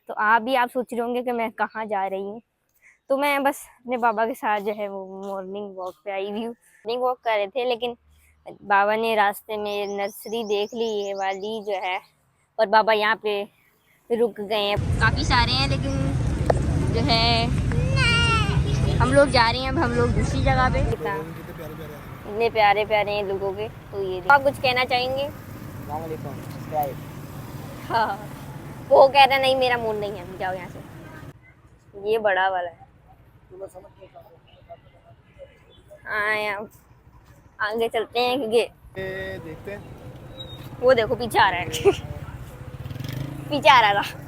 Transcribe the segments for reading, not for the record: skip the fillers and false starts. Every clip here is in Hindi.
तो आप सोच रहे होंगे कि मैं कहाँ जा रही हूँ। तो मैं बस अपने बाबा के साथ जो है वो मॉर्निंग वॉक पे आई हुई हूँ। मॉर्निंग वॉक कर रहे थे, लेकिन बाबा ने रास्ते में नर्सरी देख ली ये वाली जो है, और बाबा यहाँ पे रुक गए हैं। काफ़ी सारे हैं, लेकिन जो है हम लोग जा रहे हैं अब, हम लोग दूसरी जगह पे। इतने प्यारे प्यारे हैं लोगों के। तो ये आप कुछ कहना चाहेंगे? हाँ, वो कह रहा नहीं मेरा मूड नहीं है, जाओ यहाँ से। ये बड़ा वाला है। हाँ, यहाँ आगे चलते हैं क्योंकि देखते हैं। वो देखो पीछे आ रहा है। पीछे आ रहा था।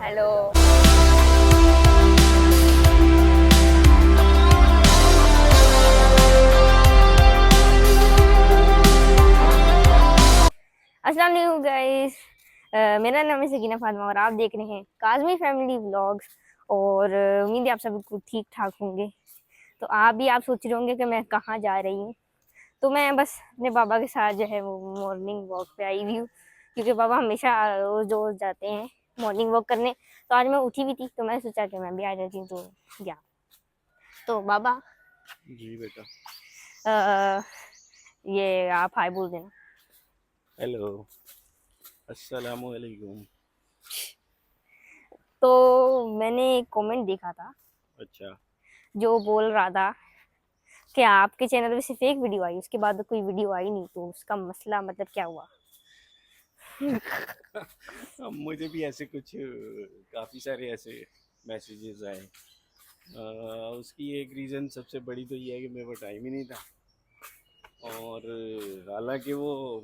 हेलो। अस्सलाम वालेकुम गाइस, मेरा नाम है सकीना फातिमा और आप देख रहे हैं काज़मी फैमिली व्लॉग्स। और उम्मीद है आप सब ठीक ठाक होंगे। तो आप सोच रहे होंगे कि मैं कहाँ जा रही हूँ। तो मैं बस अपने बाबा के साथ जो है वो मॉर्निंग वॉक पे आई हुई हूँ, क्योंकि बाबा हमेशा रोज़ रोज़ जाते हैं मॉर्निंग वॉक करने। तो आज मैं उठी भी थी, तो मैंने सोचा कि मैं भी आ जाती हूँ। तो गया। तो बाबा जी बेटा। ये आप हाय बोल देना। हेलो, अस्सलाम वालेकुम। तो मैंने एक कमेंट देखा था अच्छा। जो बोल रहा था कि आपके चैनल पे सिर्फ एक वीडियो आई, उसके बाद कोई वीडियो आई नहीं, तो उसका मसला मतलब क्या हुआ? अब मुझे भी ऐसे कुछ काफ़ी सारे ऐसे मैसेजेस आए। उसकी एक रीज़न सबसे बड़ी तो ये है कि मेरे को टाइम ही नहीं था। और हालांकि वो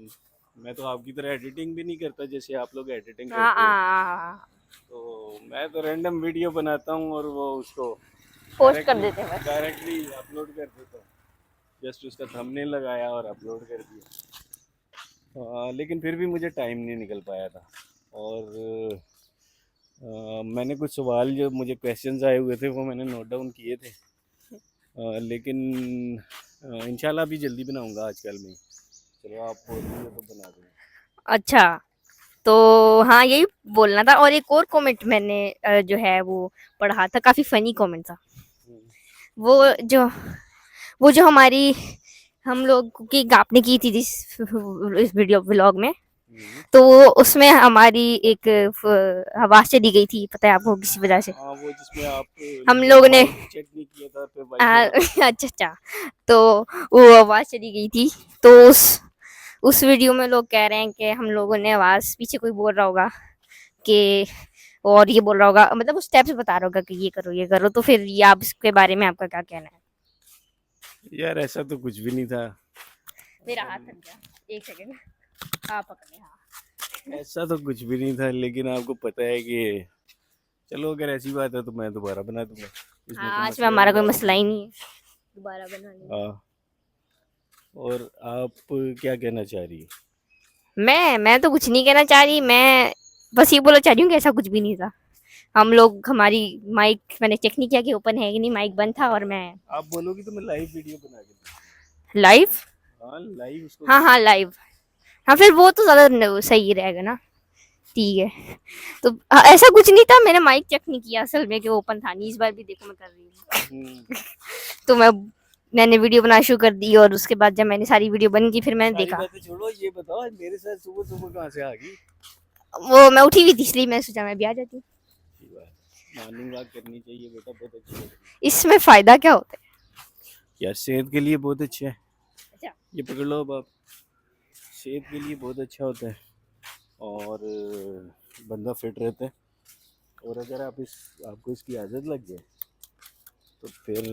मैं तो आपकी तरह एडिटिंग भी नहीं करता जैसे आप लोग एडिटिंग हाँ करते हो। हाँ, तो मैं तो रैंडम वीडियो बनाता हूँ और वो उसको पोस्ट कर देते हैं बस। डायरेक्टली अपलोड कर देता हूँ। जस्ट उसका थंबनेल लगाया और अपलोड कर दिया। लेकिन फिर भी मुझे टाइम नहीं निकल पाया था। और मैंने कुछ सवाल जो मुझे क्वेश्चंस आए हुए थे वो मैंने नोट डाउन किए थे। लेकिन इंशाल्लाह भी जल्दी बनाऊंगा आजकल में। चलो आप बोल रही हो तो बना दूँगा। अच्छा, तो हाँ यही बोलना था। और एक और कमेंट मैंने जो है वो पढ़ा था, काफी फनी कमेंट था। वो जो वो जो हमारी हम लोग की आपने की थी इस वीडियो व्लॉग में, तो उसमें हमारी एक आवाज चली गई थी, पता है आपको, किसी वजह से। हाँ, वो जिसमें आप हम लोग ने माइक चेक नहीं किया था फिर वाइब्रेट हो रहा अच्छा अच्छा, तो वो आवाज चली गई थी। तो उस वीडियो में लोग कह रहे हैं कि हम लोगों ने आवाज, पीछे कोई बोल रहा होगा कि, और ये बोल रहा होगा, मतलब उस स्टेप्स बता रहा होगा कि ये करो। तो फिर ये आप इसके बारे में आपका क्या कहना है? था। यार ऐसा तो कुछ भी नहीं था। मेरा हाथ थक गया, एक सेकंड आप पकड़े। हाँ, ऐसा तो कुछ भी नहीं था, लेकिन आपको पता है कि चलो अगर ऐसी बात है तो मैं दोबारा बना दूंगा। इसमें हाँ, कोई आज में मसला हमारा की कोई बात मसला नहीं ही है। नहीं है दोबारा बनाने में। हाँ। और आप क्या कहना चाह रही है? मैं तो कुछ नहीं कहना चाह रही, मैं बस ये बोलना चाह रही हूँ कि ऐसा कुछ भी नहीं था। हम लोग, हमारी माइक मैंने चेक नहीं किया कि ओपन है कि नहीं, माइक बंद था। और मैं आप बोलोगी तो मैं लाइव वीडियो बना के लाइव, दूंगा। हाँ, लाइव उसको हाँ हाँ लाइव, हाँ फिर वो तो ज़्यादा सही रहेगा ना। ठीक है। तो ऐसा कुछ नहीं था, मैंने माइक चेक नहीं किया असल में कि ओपन था नहीं। इस बार भी देखो मैं कर रही हूँ। तो मैंने वीडियो बनाना शुरू कर दी, और उसके बाद जब मैंने सारी वीडियो बन गई, फिर मैंने सारी देखा। बातें छोड़ो, ये बताओ आज मेरे साथ सुबह सुबह कहाँ से आ गई? वो मैं उठी हुई थी, इसलिए मैं सोचा मैं भी आ जाती हूँ। अच्छी बात, मॉर्निंग वॉक करनी चाहिए बेटा, बहुत अच्छी है। इसमें फ़ायदा क्या होता है? यार सेहत के लिए बहुत अच्छा है। अच्छा। ये पकड़ लो अब आप। सेहत के लिए बहुत अच्छा होता है और बंदा फिट रहता है। और अगर आपको इसकी आदत लग जाए तो फिर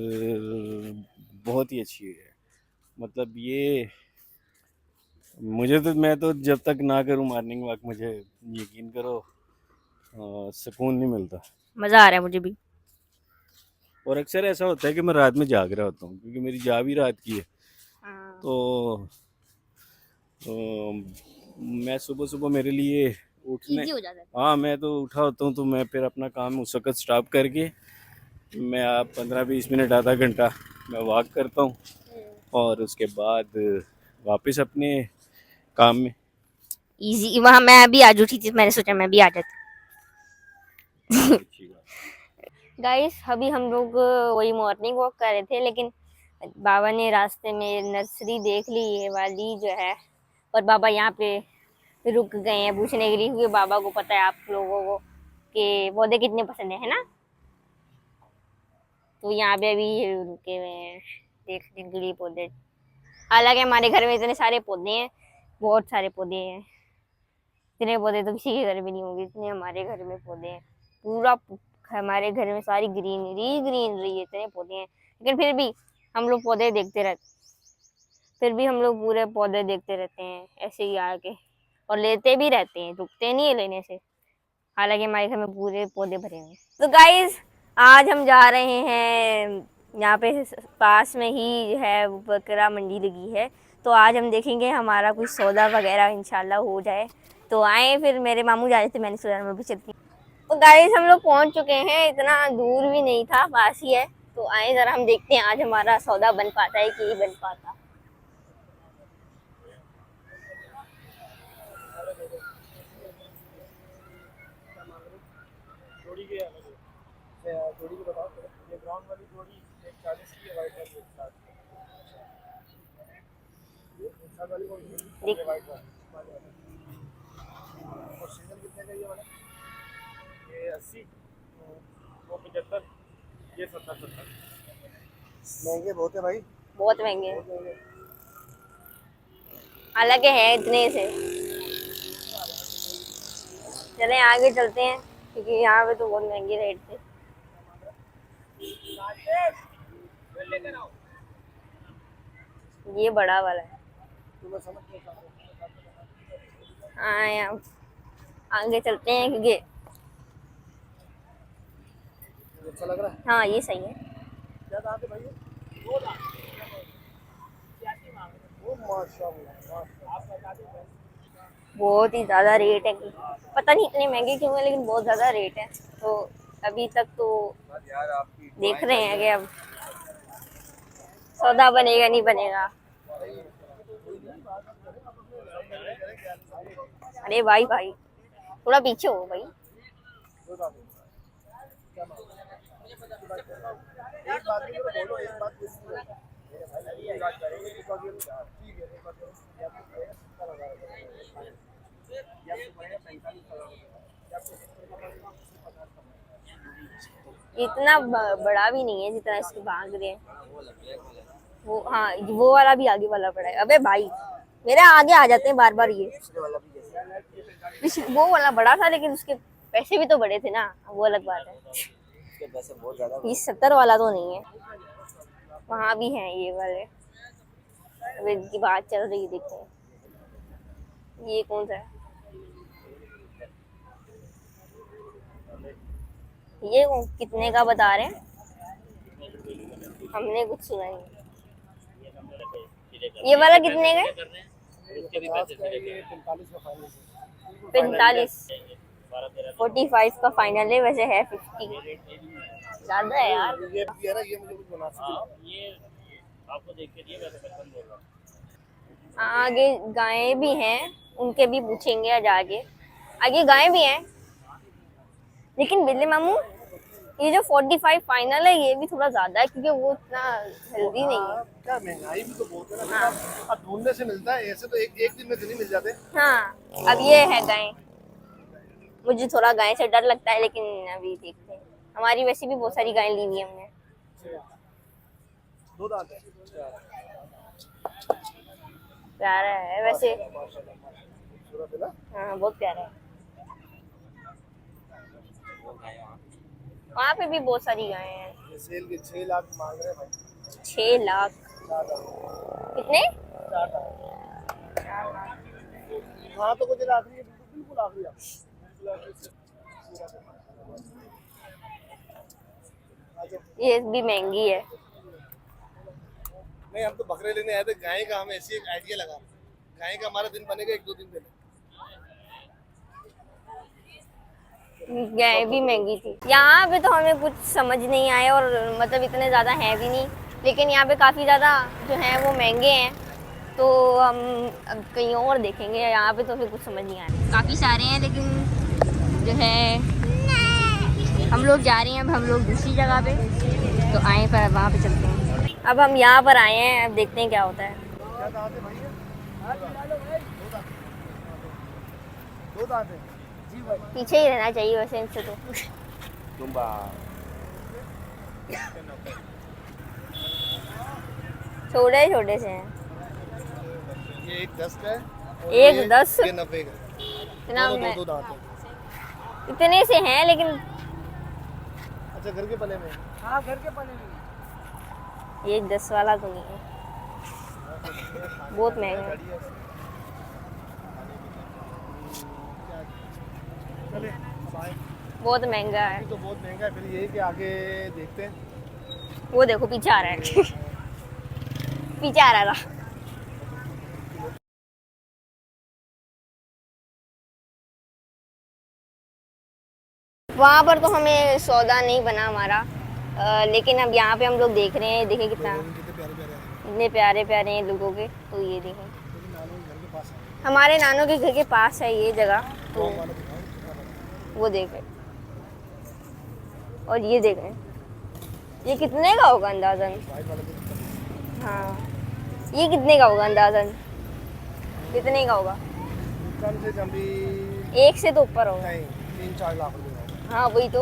बहुत ही अच्छी है। मतलब ये मुझे तो, मैं तो जब तक ना करूँ मॉर्निंग वॉक, मुझे यकीन करो सुकून नहीं मिलता। मज़ा आ रहा है मुझे भी। और अक्सर ऐसा होता है कि मैं रात में जाग रहा होता हूँ क्योंकि मेरी जॉब ही रात की है। हाँ। तो मैं सुबह सुबह मेरे लिए उठने, इजी हो जाता है। हाँ मैं तो उठा होता हूँ तो मैं फिर अपना काम उस वक्त स्टॉप करके मैं आप 15-20 मिनट आधा घंटा मैं वॉक करता हूँ। और उसके बाद वापस अपने काम में। इजी वहाँ मैं अभी आज उठी थी, मैंने सोचा मैं भी आ जाती। अच्छी बात। गाइस अभी हम लोग वही मॉर्निंग वॉक कर रहे थे, लेकिन बाबा ने रास्ते में नर्सरी देख ली ये वाली जो है, और बाबा यहाँ पे रुक गए हैं पूछने के लिए, क्योंकि बाबा को पता है आप लोगों को कि पौधे कितने पसंद है ना। तो यहाँ पे अभी रुके हुए हैं देखने के लिए पौधे। हालांकि हमारे घर में इतने सारे पौधे हैं, बहुत सारे पौधे हैं। इतने पौधे तो किसी के घर में नहीं होंगे, इतने हमारे घर में पौधे हैं। पूरा हमारे घर में सारी ग्रीनरी ग्रीनरी है, इतने पौधे हैं। लेकिन फिर भी हम लोग पौधे देखते रहते फिर भी हम लोग पूरे पौधे देखते रहते हैं ऐसे ही आके, और लेते भी रहते हैं, रुकते नहीं है लेने से। हालांकि हमारे घर में पूरे पौधे भरे हुए हैं। तो गाइज आज हम जा रहे हैं, यहाँ पे पास में ही जो है बकरा मंडी लगी है, तो आज हम देखेंगे हमारा कुछ सौदा वगैरह इंशाल्लाह हो जाए तो आए। फिर मेरे मामू जा रहे थे, मैंने सोचा मैं भी चलती हूँ। तो गाइज हम लोग पहुँच चुके हैं, इतना दूर भी नहीं था, पास ही है। तो आए जरा हम देखते हैं आज हमारा सौदा बन पाता है कि नहीं बन पाता। जोड़ी को बताओ, ये ब्राउन वाली जोड़ी 140 की है, व्हाइट वाली 160 वाली कौन सी है? ये व्हाइट वाली। और सिंगल कितने का ये वाला? ये 80, वो 75, ये 70। महंगे बहुत है भाई, बहुत महंगे हैं। हालांकि है इतने से। चलें आगे चलते हैं, क्योंकि यहाँ पे तो बहुत महंगे रेट थे। ये बड़ा वाला है। हाँ यहाँ आगे चलते हैं, क्योंकि अच्छा लग रहा है। हाँ ये सही है। क्या दाम है भाई? ओ माशाल्लाह, आप बता दें। बहुत ही ज़्यादा रेट है, पता नहीं इतने महंगे क्यों है, लेकिन बहुत ज़्यादा रेट है। तो अभी तक तो देख रहे हैं कि अब सौदा बनेगा नहीं बनेगा। अरे भाई भाई थोड़ा पीछे हो भाई। इतना बड़ा भी नहीं है जितना इसके भाग रहे हैं। वो हाँ वो वाला भी आगे वाला बड़ा है। अबे भाई मेरे आगे आ जाते हैं बार बार ये। वो वाला बड़ा था, लेकिन उसके पैसे भी तो बड़े थे ना, वो अलग बात है। ये 70 वाला तो नहीं है, वहाँ भी हैं ये वाले। अब इनकी बात चल रही है, देखो ये कौन सा है, ये कितने का बता रहे हैं, हमने कुछ सुना नहीं। ये वाला कितने का है? 45, 45 का फाइनल है, वैसे है 50। ज्यादा है यार। ये मुझे कुछ बना ये आपको देख के दिए, वैसे 55 बोल रहा हूं। आगे गायें भी हैं, उनके भी पूछेंगे आज आगे। आगे गायें भी हैं, लेकिन बिल्ली मामू ये जो 45 फाइनल है ये भी थोड़ा ज्यादा है, क्योंकि वो इतना हेल्दी नहीं है। क्या महंगाई भी तो बहुत है ना। हाँ। अब ढूंढने से मिलता है, ऐसे तो एक दिन में तो नहीं मिल जाते। हाँ अब ये है गाय। मुझे थोड़ा गाय से डर लगता है, लेकिन अभी देखते हैं। हमारी वैसे भी बहुत सारी गाय ली हुई है हमने। दो दांत है। प्यारा है वैसे। हाँ बहुत प्यारा है। वहाँ पे भी बहुत सारी गायें हैं। सेल के 6 लाख मांग रहे हैं भाई। 6 लाख? कितने? 4 लाख। हाँ तो कुछ आखिरी, बिल्कुल आखिरी। ये भी महंगी है। नहीं हम तो बकरे लेने आए थे, गाय का हम ऐसी एक आइडिया लगा। गाय का हमारा दिन बनेगा 1-2 दिन पहले। गाय भी महंगी थी। यहाँ पे तो हमें कुछ समझ नहीं आया, और मतलब इतने ज़्यादा है भी नहीं, लेकिन यहाँ पे काफ़ी ज़्यादा जो है वो महंगे हैं, तो हम अब कहीं और देखेंगे। यहाँ पे तो फिर कुछ समझ नहीं आ रहा। काफ़ी सारे हैं लेकिन जो है हम लोग जा रहे हैं, अब हम लोग दूसरी जगह पे, तो आए पर वहाँ पे चलते हैं। अब हम यहाँ पर आए हैं, अब देखते हैं क्या होता है। पीछे ही रहना चाहिए वैसे इनसे तो। छोटे छोटे से हैं। ये एक 10 का है और एक ये 10? ये 90 का। इतना दोनों में दो दांत है। इतने से हैं लेकिन अच्छा घर के पले में? हाँ घर के पले में। ये 10 वाला तो नहीं है, बहुत महंगा है। चले बाय। बहुत महंगा है। तो बहुत महंगा है, फिर यही कि आगे देखते हैं। वो देखो पीछे आ रहा है। पीछे आ रहा था। वहाँ पर तो हमें सौदा नहीं बना हमारा, लेकिन अब यहाँ पे हम लोग देख रहे हैं। देखें कितना कितने प्यारे प्यारे हैं। इतने प्यारे प्यारे हैं लोगों के, तो ये देखें लेकिन नानू के घर के पास है। हमारे नानों के घर के पास है ये जगह, तो गाँव वाला दिखाओ कितना बड़ा है। वो देखें। और ये देखें, ये कितने का होगा अंदाजन? वाइट वाला दिखाओ। हाँ, ये कितने का होगा अंदाजन? कितने का होगा? कम से कम भी एक से तो ऊपर होगा। नहीं 3-4 लाख रुपए का। हाँ वही तो।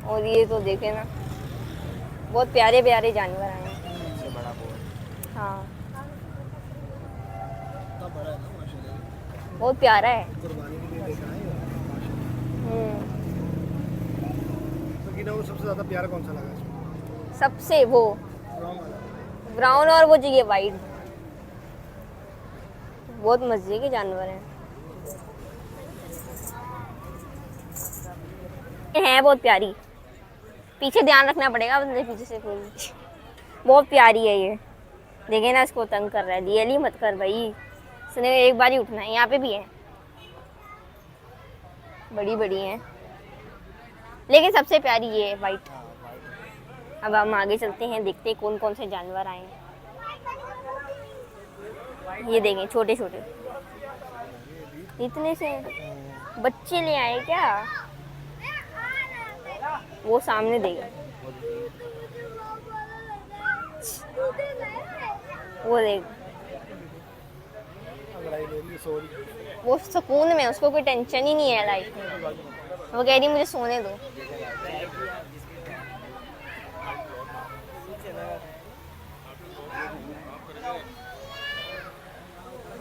और ये तो देखे ना, बहुत प्यारे प्यारे जानवर आए हैं। इससे बड़ा बहुत। हाँ इतना बड़ा है ना माशाल्लाह। बहुत प्यारा है। कुर्बानी के लिए लेकर आए माशाल्लाह। तो गिना वो सबसे ज़्यादा प्यारा कौन सा लगा इसमें? सबसे वो ब्राउन वाला। ब्राउन, और वो जो ये वाइट, बहुत मजे के जानवर हैं। है बहुत प्यारी। पीछे ध्यान रखना पड़ेगा, बंदे पीछे से कोई। बहुत प्यारी है ये। देखे ना, इसको तंग कर रहा है। रियली मत कर भाई, इसने एक बार ही उठना है। यहाँ पे भी है, बड़ी बड़ी है, लेकिन सबसे प्यारी ये है वाइट। अब हम आगे चलते हैं, देखते हैं कौन कौन से जानवर आए हैं। ये देखें छोटे छोटे, इतने से बच्चे ले आए क्या? वो सामने देगा, वो देख, वो सुकून में, उसको कोई टेंशन ही नहीं है लाइफ में। वो कह रही मुझे सोने दो।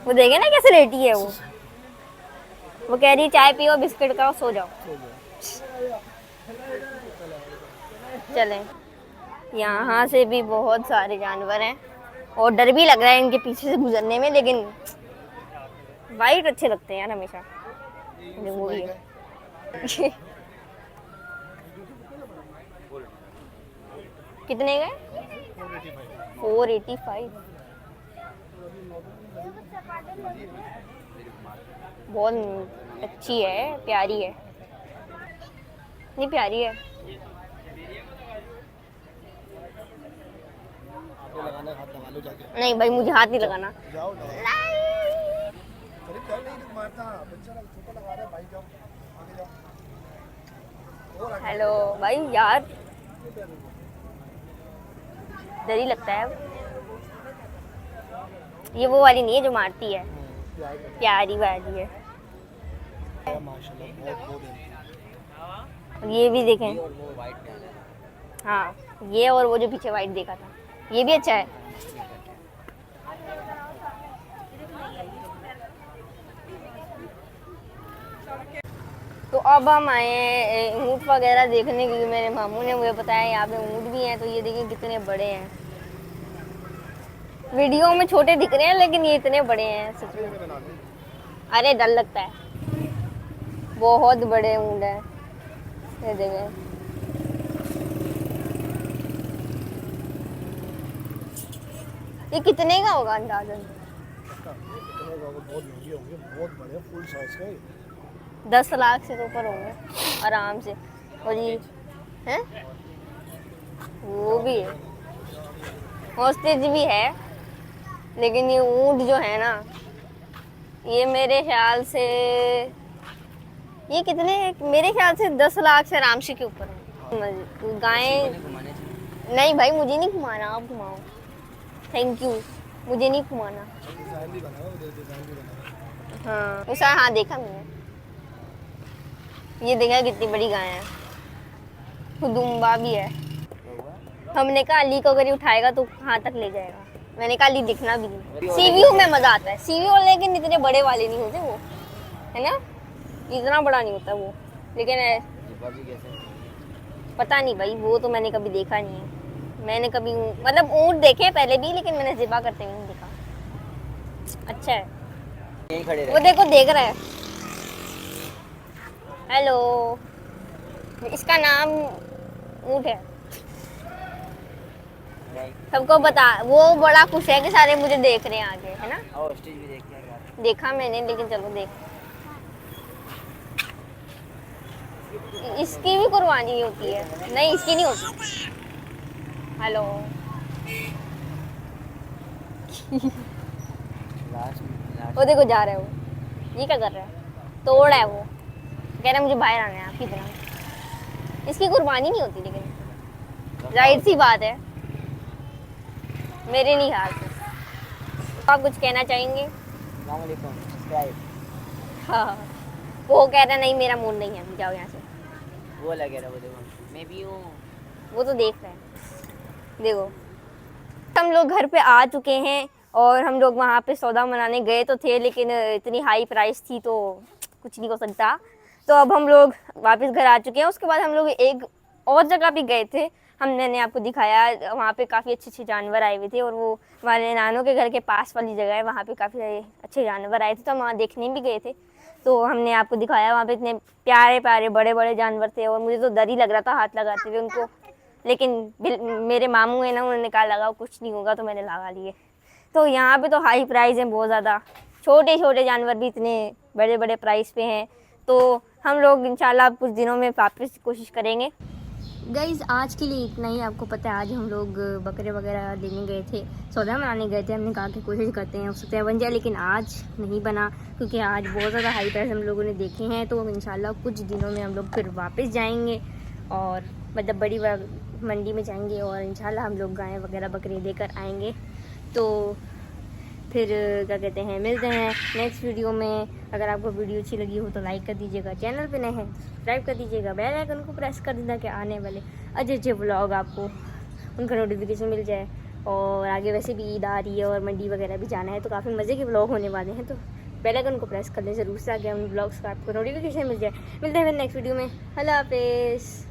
वो देखे ना कैसे लेटी है वो कह रही चाय पियो, बिस्किट खाओ, सो जाओ। चलें, यहाँ से भी बहुत सारे जानवर हैं और डर भी लग रहा है इनके पीछे से गुजरने में, लेकिन वाइट अच्छे लगते हैं यार हमेशा। वो भी है। कितने गए? 485। बहुत अच्छी है, प्यारी है, इतनी प्यारी है। लगाना हाथ लगा लो जाके। नहीं भाई, मुझे हाथ नहीं लगाना। जाओ जाओ। करीब जाओ, नहीं मारता बच्चा छोटा लगा रहा है भाई। जाओ आगे जाओ। और आगे हेलो भाई यार, डर ही लगता है। ये वो वाली नहीं है जो मारती है, प्यारी वाली है। माशाल्लाह बहुत बहुत है। ये भी देखें। हाँ, ये और वो जो पीछे वाइट देखा था, ये भी अच्छा है। तो अब हम आए हैं ऊँट वगैरह देखने के लिए। मेरे मामू ने मुझे बताया यहाँ पे ऊँट भी हैं, तो ये देखिए कितने बड़े हैं। वीडियो में छोटे दिख रहे हैं लेकिन ये इतने बड़े हैं सच में। अरे डर लगता है, बहुत बड़े ऊँट हैं। ये देखें, ये कितने का होगा अंदाजन? बहुत महंगे होंगे, बहुत बड़े फुल साइज का। 10 लाख से तो ऊपर होंगे आराम से। और ये है, वो भी है। हॉस्टेज भी है, लेकिन ये ऊँट जो है ना, ये मेरे ख्याल से ये कितने, मेरे ख्याल से 10 लाख से आराम से के ऊपर है। गायें नहीं भाई, मुझे नहीं घुमाना, आप घुमाओ, थैंक यू, मुझे नहीं घुमाना। डिजाइन भी बना हुआ, उधर डिजाइन भी बना हुआ। हाँ उसे, हाँ देखा मैंने, ये देखा कितनी बड़ी गाय है, खुदुम्बा भी है। हमने कहा अली को अगर ये उठाएगा तो कहाँ तक ले जाएगा, मैंने कहा अली दिखना भी नहीं। सीवीयू में मजा आता है, सीवीयू लेकिन इतने बड़े वाले नहीं होते वो, है ना, इतना बड़ा नहीं होता वो, लेकिन पता नहीं भाई, वो तो मैंने कभी देखा नहीं है। मैंने कभी मतलब ऊँट देखे हैं पहले भी, लेकिन मैंने ज़िबा करते हुए नहीं देखा। अच्छा है, यहीं खड़े वो देखो देख रहा है। हेलो, इसका नाम ऊँट है, रहे। सबको बता, वो बड़ा खुश है कि सारे मुझे देख रहे हैं आगे, है ना। और स्टेज भी देख के यार। देखा मैंने, लेकिन चलो देख, इसकी भी कुर्बानी होती है, नहीं इसकी नहीं होती। हेलो, लास्ट वो देखो जा रहा है, वो ये क्या कर रहा है, तोड़ रहा है वो, कह रहा है मुझे बाहर आना है आपकी तरह। इसकी कुर्बानी नहीं होती, लेकिन जाहिर सी बात है मेरे नहीं हाल से। आप कुछ कहना चाहेंगे? अस्सलामुअलैकुम, सब्सक्राइब। हाँ, वो कह रहा है नहीं मेरा मूड नहीं है, जाओ यहाँ से। वो लगे रहा, वो देखो मैं भी हूँ। वो तो देख रहे हैं, देखो हम लोग घर पे आ चुके हैं, और हम लोग वहाँ पे सौदा मनाने गए तो थे, लेकिन इतनी हाई प्राइस थी तो कुछ नहीं हो सकता। तो अब हम लोग वापस घर आ चुके हैं। उसके बाद हम लोग एक और जगह भी गए थे, मैंने आपको दिखाया, वहाँ पे काफ़ी अच्छे अच्छे जानवर आए हुए थे, और वो हमारे नानों के घर के पास वाली जगह है, वहाँ पे काफ़ी अच्छे जानवर आए थे, तो हम वहाँ देखने भी गए थे। तो हमने आपको दिखाया, वहाँ पे इतने प्यारे प्यारे बड़े बड़े जानवर थे, और मुझे तो डर ही लग रहा था हाथ लगाते हुए उनको, लेकिन मेरे मामू है ना, उन्होंने कहा लगाओ कुछ नहीं होगा, तो मैंने लगा लिए। तो यहाँ पे तो हाई प्राइस है बहुत ज़्यादा, छोटे छोटे जानवर भी इतने बड़े बड़े प्राइस पे हैं। तो हम लोग इंशाल्लाह कुछ दिनों में वापस कोशिश करेंगे। गाइज़ आज के लिए इतना ही। आपको पता है आज हम लोग बकरे वगैरह लेने गए थे, सौदा बनाने गए थे। हमने कहा कि कोशिश करते हैं हो सकता है बन जाए, लेकिन आज नहीं बना, क्योंकि आज बहुत ज़्यादा हाई प्राइस हम लोगों ने देखे हैं। तो इंशाल्लाह कुछ दिनों में हम लोग फिर वापस जाएंगे, और मतलब बड़ी मंडी में जाएंगे, और इंशाल्लाह हम लोग गाय वगैरह बकरे लेकर आएंगे। तो फिर क्या कहते हैं, मिलते हैं नेक्स्ट वीडियो में। अगर आपको वीडियो अच्छी लगी हो तो लाइक कर दीजिएगा, चैनल पे नए हैं सब्सक्राइब कर दीजिएगा, बेल आइकन को प्रेस कर देना कि आने वाले अच्छे अच्छे व्लॉग आपको उनका नोटिफिकेशन मिल जाए। और आगे वैसे भी ईद आ रही है और मंडी वगैरह भी जाना है, तो काफ़ी मज़े के व्लॉग होने वाले हैं, तो बेल आइकन को प्रेस कर लें ज़रूर से, आगे उन व्लॉग्स का आपको नोटिफिकेशन मिल जाए। मिलते हैं फिर नेक्स्ट वीडियो में, अल्लाह हाफिज़।